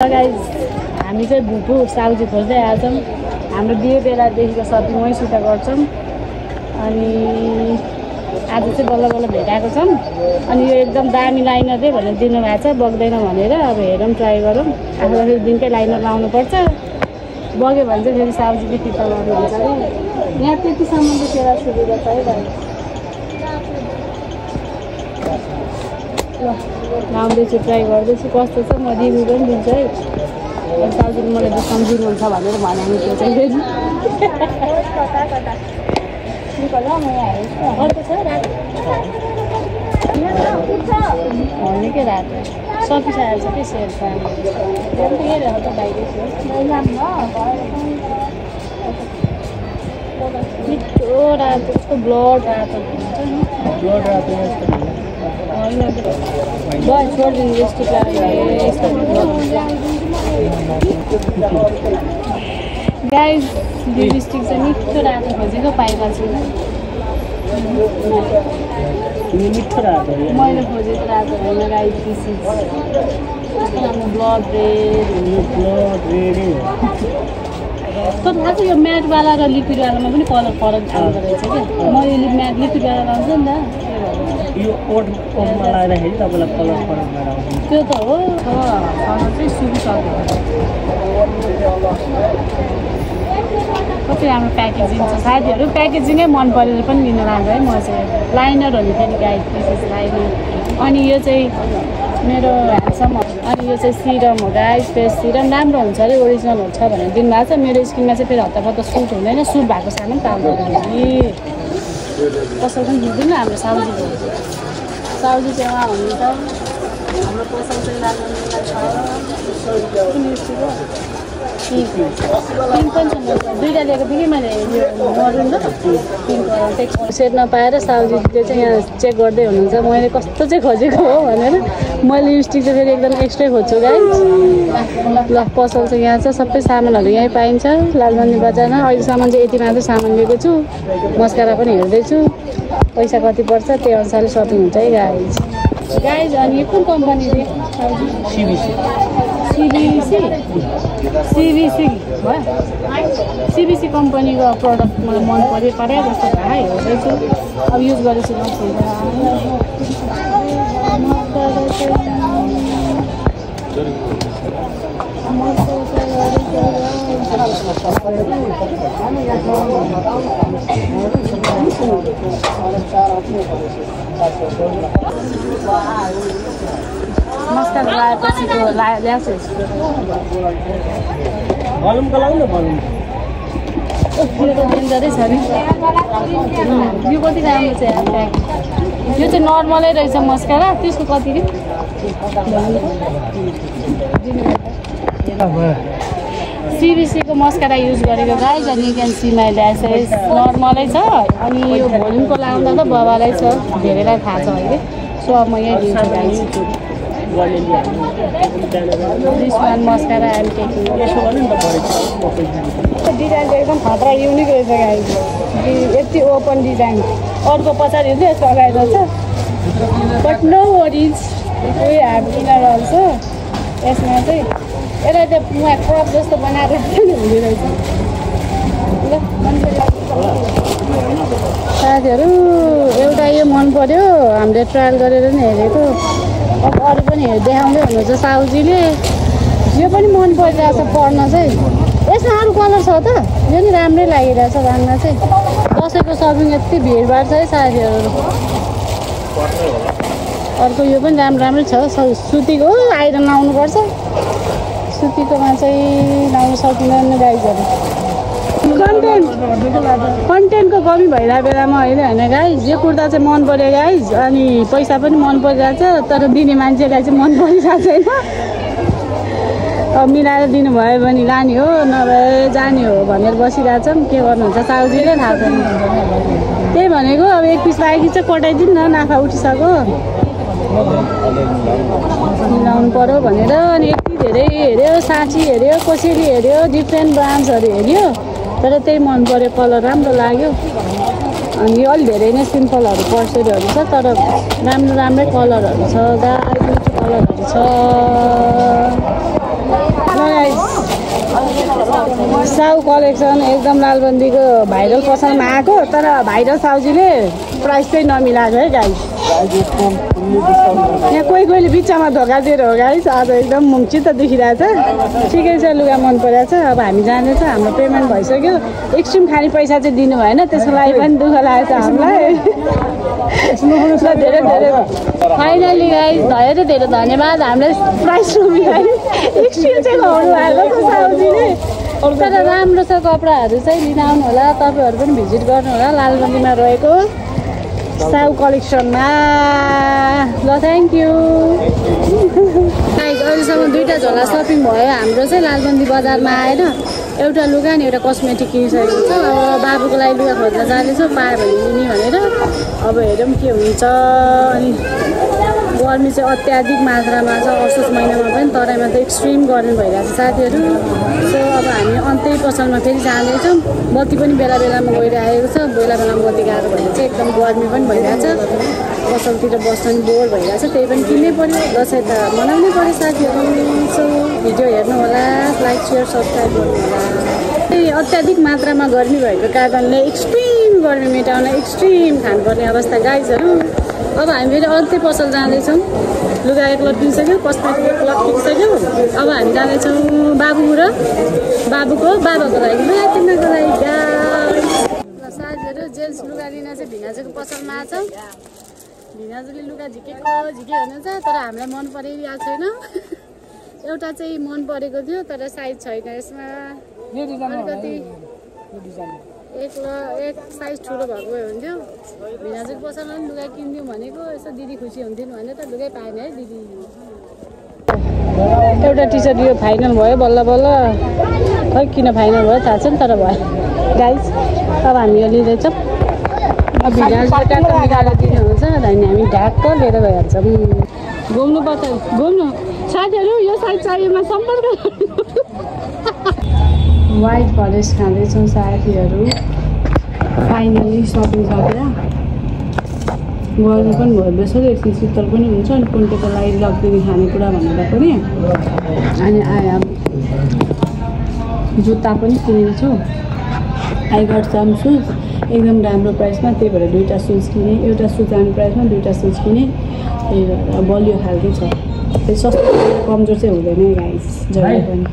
Guys हामी चाहिँ भुपु साउजी खोज्दै आएछौँ। हाम्रो बिहे बेलादेखिको सपिङ वहीँसित गर्छौँ। अनि आज चाहिँ बल्ल बल्ल भेटाएको छौँ। अनि यो एकदम दामी लाइनर चाहिँ भनेर दिनुभएको छ, बग्दैन भनेर। अब हेरौँ, ट्राई गरौँ। आफूलाई फेरि दिनकै लाइनर लाउनुपर्छ, बग्यो भने चाहिँ फेरि साउजीले फिर्ता गर्नुहुन्छ अरे। यहाँ त्यतिसम्म चाहिँ सेवा सुविधा छ है भाइ। ल लाउँदैछु, ट्राई गर्दैछु, कस्तो छ म रिभ्यू पनि दिन्छु है। अनि साउजीले मलाई डिस्काउन्ट दिनुहुन्छ भनेर भने त्यो चाहिँ फेरि अर्को छ भनेकै रातो सकिसकेको छ कि सेल त बाहिर मिठो रातो, यस्तो ब्लड रातो हुन्छ नि। होइन छोडिदिनु यस्तो गाइज लिपस्टिक चाहिँ मिठो रातो खोजेको पाइरहेको छु। मिठो रातो मैले खोजेको रातो होइन गाइज, पिसी कस्तो राम्रो ब्लड रेड तर थाहा छ यो म्याटवाला र लिक्विडवालामा पनि कलर फरक आउँदो रहेछ क्या। मैले म्याट लिक्विडवाला लाउँछु नि त, यो ओटमा लाउँदाखेरि तपाईँलाई कलर फरक भएर आउँछ। त्यो त हो चाहिँ सुकिसक्यो। कति राम्रो प्याकेजिङ छ साथीहरू, प्याकेजिङै मन परेर पनि लिन लाग्यो है। म चाहिँ लाइनर हुने फेरि गाइड पिसेस लाइनर। अनि यो चाहिँ मेरो ह्यान्डसम हो। अनि यो चाहिँ सिरम हो गाइस, फेस सिरम राम्रो हुन्छ अरे, ओरिजिनल हुन्छ भनेर दिनुभएको छ। मेरो स्किनमा चाहिँ फेरि हत्तापत्ता सुट हुँदैन, सुट भएको सानो पनि पाउँदैन कि पसल पनि दिँदैन। हाम्रो साउजी चाहिँ उहाँ हुनुहुन्छ, हाम्रो पसल चाहिँ लाग्नु छ। पिङ्क पनि छ, दुईवटा लिएको थिएँ कि मैले यो मरुन र पिङ्क सेट नपाएर साउजीले चाहिँ यहाँ चेक गर्दै हुनुहुन्छ मैले कस्तो चाहिँ खोजेको हो भनेर। मैले लिपस्टिक चाहिँ फेरि एकदम एक्स्ट्रै खोज्छु गाइस। ल पसल चाहिँ यहाँ छ, सबै सामानहरू यहीँ पाइन्छ लालमन्दिर बजारमा। अहिलेसम्म चाहिँ यति मात्र सामान लिएको छु, मस्कारा पनि हेर्दैछु, पैसा कति पर्छ त्यही अनुसारले सपिङ हुन्छ है गाइस। अनि यो कुन कम्पनी थियो? सिबिसी कम्पनीको प्रडक्ट मलाई मन पऱ्यो जस्तो भयो, हेर्दैछु। अब युज गरेपछि मस्कारा लगाएपछि ल्याएको डेन्जरै छ नि यो। कति राम्रो छ यार प्याक। यो चाहिँ नर्मलै रहेछ मस्कारा, त्यसको कति रे? सिबिसीको मस्कारा युज गरेको गाइज। अनि you can see my lashes नर्मलै छ। अनि यो भोल्युमको लाउँदा त बबालै छ, धेरैलाई थाहा छ अहिले। सो अब म यहीँ दिन्छु guys. This one mascara and taking. Design चाहिँ एकदम खतरा युनिक रहेछ गाइज, यति ओपन डिजाइन। अर्को पछाडि चाहिँ यस्तो अगाडि रहेछ, but no worries we have inner also. यसमा चाहिँ यसलाई चाहिँ उहाँ क्रप जस्तो बनाएर पनि हुने रहेछ। ल साथीहरू एउटा यो मन पऱ्यो, हामीले ट्रायल गरेर नि हेरेको। अब अरू पनि देखाउँदै हुनुहुन्छ साउजीले। यो पनि मन परिरहेछ पढ्न चाहिँ। यसमा अरू कलर छ त? यो नि राम्रै लागिरहेछ राख्न चाहिँ। दसैँको सपिङ यति भिडभाड छ है साथीहरू। अर्को यो पनि राम्रै छ, सुतीको आइरन लाउनुपर्छ। सुतीकोमा चाहिँ लाउनु सकिँदैन गाइजहरू। कन्टेन्टको कमी भइरहेको बेलामा होइन गाइज। यो कुर्ता चाहिँ मन पऱ्यो गाइज, अनि पैसा पनि मन परिरहेछ, तर दिने मान्छेलाई चाहिँ मन परिरहेको छैन। अब मिलाएर दिनुभयो भने लाने हो, नभए जाने हो भनेर बसिरहेछौँ। के गर्नुहुन्छ साउजीले थाहा छैन। त्यही भनेको अब एक पिस लागि चाहिँ कटाइदिनु न, नाफा उठिसक्यो, मिलाउनु पऱ्यो भनेर। अनि यति धेरै हेऱ्यो, साँची हेऱ्यो, कोसेली हेऱ्यो, डिफ्रेन्ट ब्रान्ड्सहरू हेऱ्यो, तर त्यही मन पऱ्यो, कलर राम्रो लाग्यो। अनि यो अलि धेरै नै सिम्पलहरू पर्सेरीहरू छ, तर राम्रै कलरहरू छ, दामी कलरहरू छ। साउ कलेक्सन एकदम लालबन्दीको भाइरल पसलमा आएको तर भाइरल साउजीले प्राइस चाहिँ नमिलाएको है गाइस। यहाँ कोही बिचमा धोका दिएर हो गाइस। आज एकदम मुङचित देखिरहेछ। ठिकै छ, लुगा मन परेको छ। अब हामी जाँदैछ, हाम्रो पेमेन्ट भइसक्यो। एक्सट्रिम खाने पैसा चाहिँ दिनु भएन, त्यसको लागि पनि दुःख लागेको छ हामीलाई। धेरै धेरै फाइनली गाइस धेरै धेरै धन्यवाद। हामीलाई प्राइस नमिलाइ एक्सट्रिम चाहिँ खुवाउनु भएको छ साउजीले। तर राम्रो छ, कपडाहरू चाहिँ लिन आउनु होला। तपाईँहरू पनि भिजिट गर्नु होला लालबन्दीमा रहेको साउ कलेक्सनमा। ल थ्याङ्क यू गाइस। अहिलेसम्म 2टा झोला सपिङ भयो हाम्रो चाहिँ लालबन्दी बजारमा आएर। एउटा लुगा अनि एउटा कस्मेटिक किनिसकेको छ। अब बाबुको लागि लुगा खोज्न जाँदैछु, पायो भने लिने भनेर। अब हेरौँ के हुन्छ। अनि गर्मी चाहिँ अत्याधिक मात्रामा छ। असोज महिनामा पनि तराईमा त एक्सट्रिम गर्मी भइरहेको छ साथीहरू। सो अब हामी अन्त्य पसलमा फेरि जाँदैछौँ। बत्ती पनि बेला बेलामा गइरहेको छ। बेला बेलामा बत्ती गएको भएर चाहिँ एकदम गर्मी पनि भइरहेछ। पसलतिर बस्न पनि बोर भइरहेछ। त्यही पनि किन्नै पऱ्यो, दसैँ त मनाउनै पऱ्यो साथीहरू। सो भिडियो हेर्नु होला, लाइक सेयर सब्सक्राइब गर्नु होला। त्यही अत्याधिक मात्रामा गर्मी भएको कारणले एक्सट्रिम गर्मी मेटाउन एक्सट्रिम खानुपर्ने अवस्था गाइजहरू। अब हामी फेरि अन्त्य पसल जाँदैछौँ। लुगा एक लट किनिसक्यो, कस्मेटिक एक लट किनिसक्यो। अब हामी जाँदैछौँ बाबु र बाबाको लागि लुगा किन्नको लागि। ल साथीहरू, जेन्ट्स लुगा लिन चाहिँ भिनाजुको पसलमा आछौँ। भिनाजुले लुगा झिकेको हुनुहुन्छ, तर हामीलाई मन परिरहेको छैन। एउटा चाहिँ मन परेको थियो तर साइज छैन यसमा। अलिकति एक साइज ठुलो भएको भए हुन्थ्यो। भिनाजुको पसलमा पनि लुगा किनिदिउँ भनेको, यसो दिदी खुसी हुन्थ्यो भने त लुगै पाएन है दिदी। एउटा टी सर्ट यो फाइनल भयो बल्ल बल्ल। खै किन फाइनल भयो थाहा छैन, तर भयो गाइस। अब हामी यो लिँदैछौँ। अब भिनाजुले ट्याक्क निकालेर दिनुहुन्छ, हामी ढ्याक्क लिएर गइहाल्छौँ। घुम्नु पर्छ, घुम्नु साथीहरू। यो साइड चाहिएमा सम्पर्क वाइट फरेस्ट खाँदैछौँ साथीहरू। फाइनली सपिङ सकेर गर्नु पनि भयो बेसो। एकछिन शीतल पनि हुन्छ अनि कुन्टेको लागि लगिदिने खानेकुरा भनेर पनि। अनि आयो जुत्ता पनि किनेको छु। आई गट सम सुज एकदम राम्रो प्राइसमा। त्यही भएर 2टा सुज किने। एउटा सुज राम्रो प्राइसमा, 2टा सुज किने। त्यही भएर बलियो खालकै छ। त्यो सस्तो कमजोर चाहिँ हुँदैन गाइस जहिले पनि।